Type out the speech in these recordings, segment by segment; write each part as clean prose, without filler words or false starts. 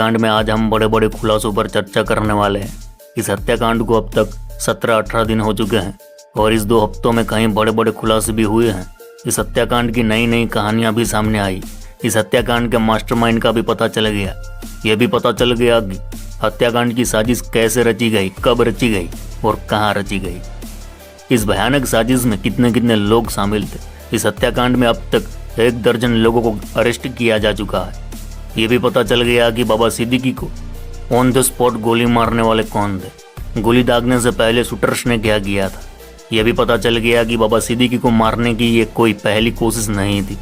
हत्याकांड में आज हम बड़े बड़े खुलासों पर चर्चा करने वाले हैं। इस हत्याकांड को अब तक 17-18 दिन हो चुके हैं और इस 2 हफ्तों में कई बड़े बड़े खुलासे भी हुए हैं। इस हत्याकांड की नई नई कहानियां भी सामने आई। इस हत्याकांड के मास्टरमाइंड का भी पता चल गया। यह भी पता चल गया कि हत्याकांड की साजिश कैसे रची गई, कब रची गई और कहाँ रची गई। इस भयानक साजिश में कितने कितने लोग शामिल थे। इस हत्याकांड में अब तक 1 दर्जन लोगों को अरेस्ट किया जा चुका है। ये भी पता चल गया कि बाबा सिद्दीकी को ऑन द स्पॉट गोली मारने वाले कौन थे। गोली दागने से पहले शूटर्स ने क्या किया था। यह भी पता चल गया कि बाबा सिद्दीकी को मारने की ये कोई पहली कोशिश नहीं थी।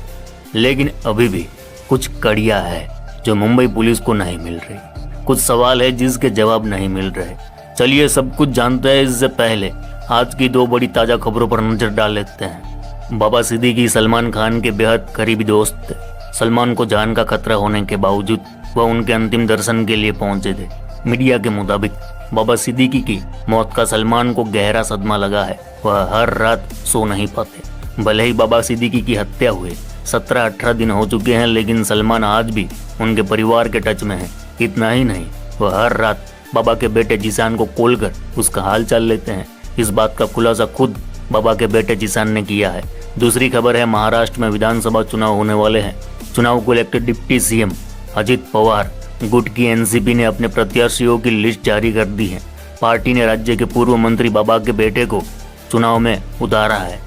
लेकिन अभी भी कुछ कड़ियाँ है जो मुंबई पुलिस को नहीं मिल रही। कुछ सवाल है जिसके जवाब नहीं मिल रहे। चलिए सब कुछ जानते हैं। इससे पहले आज की 2 बड़ी ताज़ा खबरों पर नजर डाल लेते हैं। बाबा सिद्दीकी सलमान खान के बेहद करीबी दोस्त थे। सलमान को जान का खतरा होने के बावजूद वह उनके अंतिम दर्शन के लिए पहुंचे थे। मीडिया के मुताबिक बाबा सिद्दीकी की मौत का सलमान को गहरा सदमा लगा है। वह हर रात सो नहीं पाते। भले ही बाबा सिद्दीकी की हत्या हुए 17-18 दिन हो चुके हैं, लेकिन सलमान आज भी उनके परिवार के टच में है। इतना ही नहीं, वह हर रात बाबा के बेटे जिशान को कॉल कर उसका हाल चाल लेते हैं। इस बात का खुलासा खुद बाबा के बेटे जिशान ने किया है। दूसरी खबर है, महाराष्ट्र में विधानसभा चुनाव होने वाले हैं। चुनाव को लेकर डिप्टी सीएम अजित पवार गुट की एनसीपी ने अपने प्रत्याशियों की लिस्ट जारी कर दी है। पार्टी ने राज्य के पूर्व मंत्री बाबा के बेटे को चुनाव में उतारा है।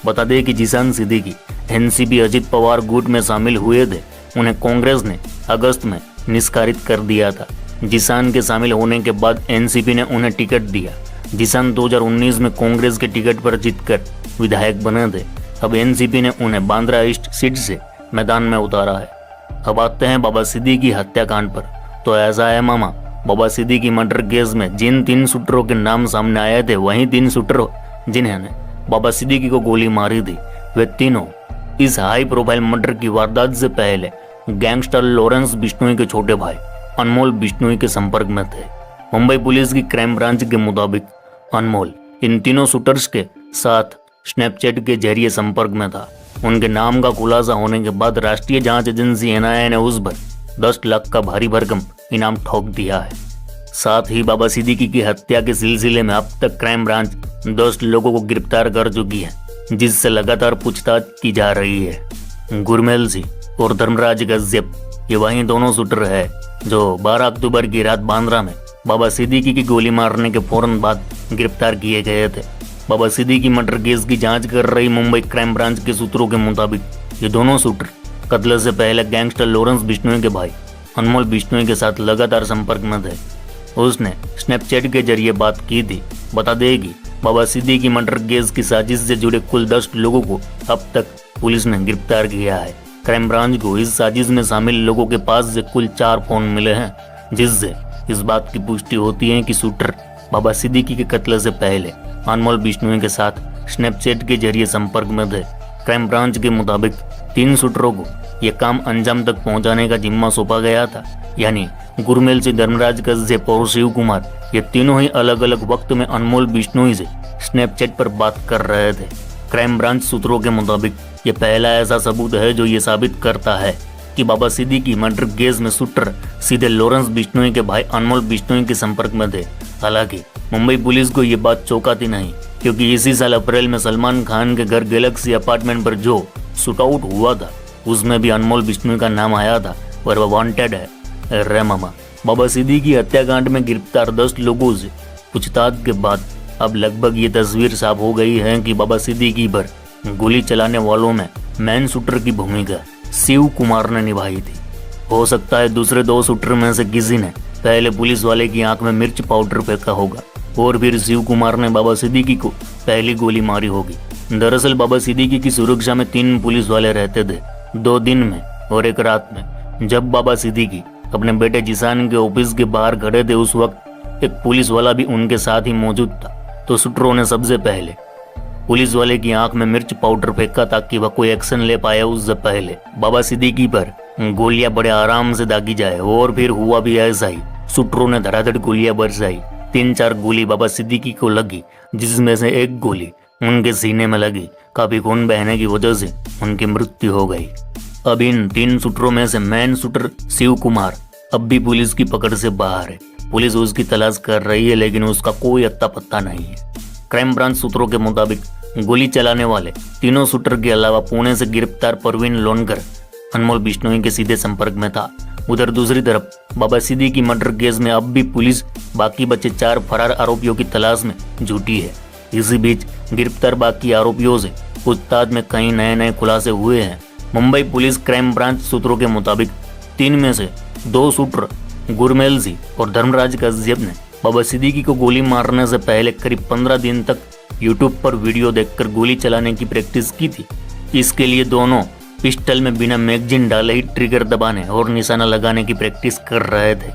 बता दें कि जिशान सिद्दीकी एनसीपी अजित पवार गुट में शामिल हुए थे। उन्हें कांग्रेस ने अगस्त में निष्कासित कर दिया था। जिशान के शामिल होने के बाद एनसीपी ने उन्हें टिकट दिया। जिशान 2019 में कांग्रेस के टिकट पर जीतकर विधायक बने थे। अब एनसीपी ने उन्हें बांद्रा ईस्ट सीट से मैदान में उतारा है। अब आते हैं बाबा सिद्दीकी हत्याकांड पर। तो ऐसा है मामा, बाबा सिद्दीकी मर्डर केस में जिन 3 शूटरों के नाम सामने आए थे, वही 3 शूटर जिन्होंने बाबा सिद्दीकी को गोली मारी थी, वे तीनों इस हाई प्रोफाइल मर्डर की वारदात से पहले गैंगस्टर लॉरेंस बिश्नोई के छोटे भाई अनमोल बिश्नोई के संपर्क में थे। मुंबई पुलिस की क्राइम ब्रांच के मुताबिक अनमोल इन तीनों शूटर्स के साथ स्नैपचैट के जरिए संपर्क में था। उनके नाम का खुलासा होने के बाद राष्ट्रीय जांच एजेंसी एनआईए ने उस पर 10 लाख का भारी भरकम इनाम ठोक दिया है। साथ ही बाबा सिद्दीकी की हत्या के सिलसिले में अब तक क्राइम ब्रांच 10 लोगों को गिरफ्तार कर चुकी है, जिससे लगातार पूछताछ की जा रही है। गुरमेल सिंह और धर्मराज गज्जब ये वही दोनों शूटर है जो 12 अक्टूबर की रात बांद्रा में बाबा सिद्दीकी की गोली मारने के फौरन बाद गिरफ्तार किए गए थे। बाबा सिद्दीकी मर्डर केस की जांच कर रही मुंबई क्राइम ब्रांच के सूत्रों के मुताबिक ये दोनों शूटर कत्ल से पहले गैंगस्टर लॉरेंस बिश्नोई के भाई अनमोल बिश्नोई के साथ लगातार संपर्क में थे। उसने स्नैपचैट के जरिए बात की थी। बता दें कि बाबा सिद्दीकी मर्डर केस की साजिश से जुड़े कुल 10 लोगों को अब तक पुलिस ने गिरफ्तार किया है। क्राइम ब्रांच को इस साजिश में शामिल लोगों के पास से कुल 4 फोन मिले हैं, जिससे इस बात की पुष्टि होती है कि शूटर बाबा सिद्दीकी के कत्ल से पहले अनमोल बिश्नोई के साथ स्नैपचैट के जरिए संपर्क में थे। क्राइम ब्रांच के मुताबिक 3 शूटरों को यह काम अंजाम तक पहुंचाने का जिम्मा सौंपा गया था, यानी गुरमेल से धर्मराज गज्जब और शिव कुमार। ये तीनों ही अलग अलग वक्त में अनमोल बिश्नोई से स्नैपचैट पर बात कर रहे थे। क्राइम ब्रांच सूत्रों के मुताबिक ये पहला ऐसा सबूत है जो ये साबित करता है कि बाबा सिद्दीकी मर्डर केस में शूटर सीधे लॉरेंस बिश्नोई के भाई अनमोल बिश्नोई के संपर्क में थे। हालांकि मुंबई पुलिस को ये बात चौंकाती नहीं, क्योंकि इसी साल अप्रैल में सलमान खान के घर गैलेक्सी अपार्टमेंट पर जो शूटआउट हुआ था उसमें भी अनमोल बिश्नोई का नाम आया था और वह वांटेड है। रे मामा, बाबा सिद्दीकी हत्याकांड में गिरफ्तार 10 लोगों से पूछताछ के बाद अब लगभग ये तस्वीर साफ हो गई है कि बाबा सिद्दीकी पर गोली चलाने वालों में मेन शूटर की भूमिका शिव कुमार ने निभाई थी। हो सकता है दूसरे 2 शूटर में से किसी ने पहले पुलिस वाले की आंख में मिर्च पाउडर फेंका होगा और फिर शिव कुमार ने बाबा सिद्दीकी को पहली गोली मारी होगी। दरअसल बाबा सिद्दीकी की सुरक्षा में 3 पुलिस वाले रहते थे, 2 दिन में और 1 रात में। जब बाबा सिद्दीकी अपने बेटे जिशान के ऑफिस के बाहर खड़े थे, उस वक्त एक पुलिस वाला भी उनके साथ ही मौजूद था। तो शूटरों ने सबसे पहले पुलिस वाले की आंख में मिर्च पाउडर फेंका ताकि वह कोई एक्शन ले पाए उससे पहले बाबा सिद्दीकी पर गोलियां बड़े आराम से दागी जाए। और फिर हुआ भी ऐसा ही। शूटरों ने धड़ाधड़ गोलियां बरसाई। 3-4 गोली बाबा सिद्दीकी को लगी, जिसमें से 1 गोली उनके सीने में लगी। काफी खून बहने की वजह से उनकी मृत्यु हो गई। अब इन 3 शूटरों में से मेन शूटर शिव कुमार अब भी पुलिस की पकड़ से बाहर है। पुलिस उसकी तलाश कर रही है लेकिन उसका कोई अत्ता पत्ता नहीं है। क्राइम ब्रांच सूत्रों के मुताबिक गोली चलाने वाले तीनों शूटर के अलावा पुणे से गिरफ्तार परवीन लोनकर अनमोल बिश्नोई के सीधे संपर्क में था। उधर दूसरी तरफ बाबा सिद्दीकी मर्डर केस में अब भी पुलिस बाकी बचे 4 फरार आरोपियों की तलाश में जुटी है। इसी बीच गिरफ्तार बाकी आरोपियों से पूछताछ में कई नए खुलासे हुए हैं। मुंबई पुलिस क्राइम ब्रांच सूत्रों के मुताबिक 3 में से 2 शूटर गुरमेल और धर्मराज कश्यप ने बाबा सिद्दीकी को गोली मारने से पहले करीब 15 दिन तक यूट्यूब पर वीडियो देखकर गोली चलाने की प्रैक्टिस की थी। इसके लिए दोनों पिस्टल में बिना मैगजीन डाले ही ट्रिगर दबाने और निशाना लगाने की प्रैक्टिस कर रहे थे।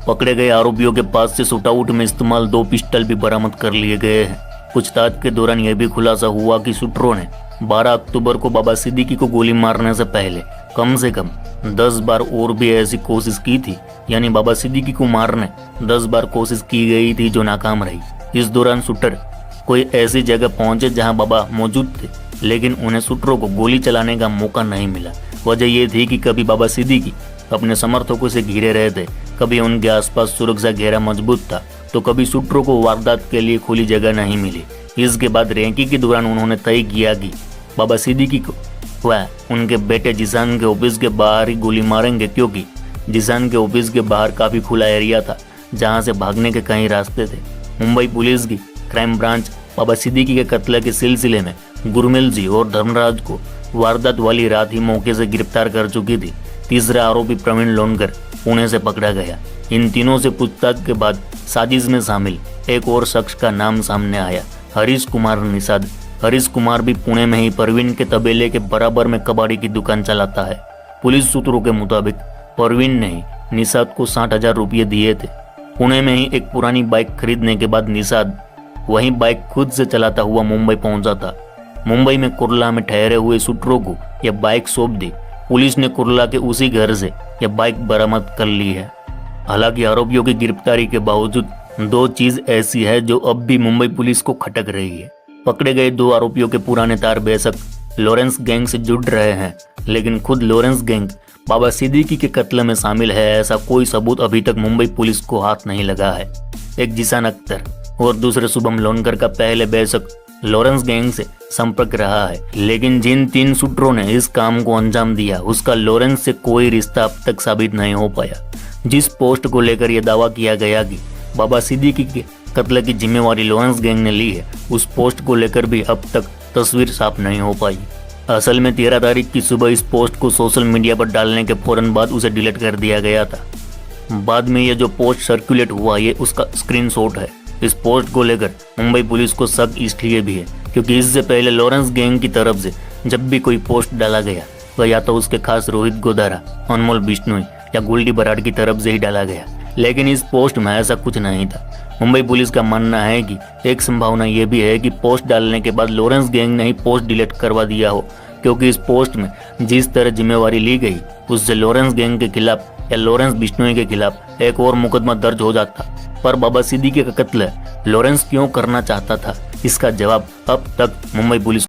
पकड़े गए आरोपियों के पास से शूटआउट में इस्तेमाल 2 पिस्टल भी बरामद कर लिए गए हैं। पूछताछ के दौरान यह भी खुलासा हुआ कि शूटरों ने 12 अक्टूबर को बाबा सिद्दीकी को गोली मारने से पहले कम से कम 10 बार और भी ऐसी कोशिश की थी, यानी बाबा सिद्दीकी को मारने 10 बार कोशिश की गई थी जो नाकाम रही। इस दौरान शूटर कोई ऐसी जगह पहुंचे जहां बाबा मौजूद थे, लेकिन उन्हें शूटरों को गोली चलाने का मौका नहीं मिला। वजह यह थी कि कभी बाबा सिद्दीकी अपने समर्थकों से घिरे रहे थे, कभी उनके आसपास सुरक्षा घेरा मजबूत था, तो कभी शूटरों को वारदात के लिए खुली जगह नहीं मिली। इसके बाद रेकी के दौरान उन्होंने तय किया कि बाबा सिद्दीकी को वह उनके बेटे जिशान के ऑफिस के बाहर ही गोली मारेंगे, क्योंकि जिशान के ऑफिस के बाहर काफी खुला एरिया था जहां से भागने के कई रास्ते थे। मुंबई पुलिस की क्राइम ब्रांच बाबा सिद्दीकी के कत्ल के सिलसिले में गुरमेल और धर्मराज को वारदात वाली रात ही मौके से गिरफ्तार कर चुकी थी। तीसरा आरोपी प्रवीण लोनकर पुणे से पकड़ा गया। इन तीनों से पूछताछ के बाद साजिश में शामिल एक और शख्स का नाम सामने आया, हरीश कुमार निषाद। हरीश कुमार भी पुणे में ही परवीन के तबेले के बराबर में कबाड़ी की दुकान चलाता है। पुलिस सूत्रों के मुताबिक परवीन ने ही निषाद को 60,000 रुपये दिए थे। पुणे में ही एक पुरानी बाइक खरीदने के बाद निषाद वही बाइक खुद से चलाता हुआ मुंबई पहुंचा था। मुंबई में कुर्ला में ठहरे हुए शूटरों को यह बाइक सौंप दी। पुलिस ने कुर्ला के उसी घर से यह बाइक बरामद कर ली है। हालांकि आरोपियों की गिरफ्तारी के बावजूद 2 चीज ऐसी है जो अब भी मुंबई पुलिस को खटक रही है। पकड़े गए 2 आरोपियों के पुराने तार बेशक लॉरेंस गैंग से जुड़ रहे हैं, लेकिन खुद लॉरेंस गैंग बाबा सिद्दीकी के कत्ल में शामिल है, ऐसा कोई सबूत अभी तक मुंबई पुलिस को हाथ नहीं लगा है। एक जिशान अख्तर और दूसरे शुभम लोनकर का पहले बेशक लॉरेंस गैंग से संपर्क रहा है, लेकिन जिन 3 शूटरों ने इस काम को अंजाम दिया उसका लॉरेंस से कोई रिश्ता अब तक साबित नहीं हो पाया। जिस पोस्ट को लेकर यह दावा किया गया कि बाबा सिद्दीकी के कत्ल की जिम्मेवारी लॉरेंस गैंग ने ली है, उस पोस्ट को लेकर भी अब तक तस्वीर साफ नहीं हो पाई। असल में 13 तारीख की सुबह इस पोस्ट को सोशल मीडिया पर डालने के फौरन बाद उसे डिलीट कर दिया गया था। बाद में यह जो पोस्ट सर्कुलेट हुआ ये उसका स्क्रीनशॉट है। इस पोस्ट को लेकर मुंबई पुलिस को शक इसलिए भी है क्योंकि इससे पहले लॉरेंस गैंग की तरफ से जब भी कोई पोस्ट डाला गया वह या तो उसके खास रोहित गोदारा, अनमोल बिश्नोई या गोल्डी बराड़ की तरफ से ही डाला गया, लेकिन इस पोस्ट में ऐसा कुछ नहीं था। मुंबई पुलिस का मानना है कि एक संभावना यह भी है कि पोस्ट डालने के बाद लॉरेंस गैंग ने ही पोस्ट डिलीट करवा दिया हो, क्योंकि इस पोस्ट में जिस तरह जिम्मेवारी ली गई उससे लॉरेंस गैंग के खिलाफ या लॉरेंस बिश्नोई के खिलाफ एक और मुकदमा दर्ज हो जाता। पर बाबा सिद्दीकी का कत्ल लॉरेंस क्यों करना चाहता था, इसका जवाब अब तक मुंबई पुलिस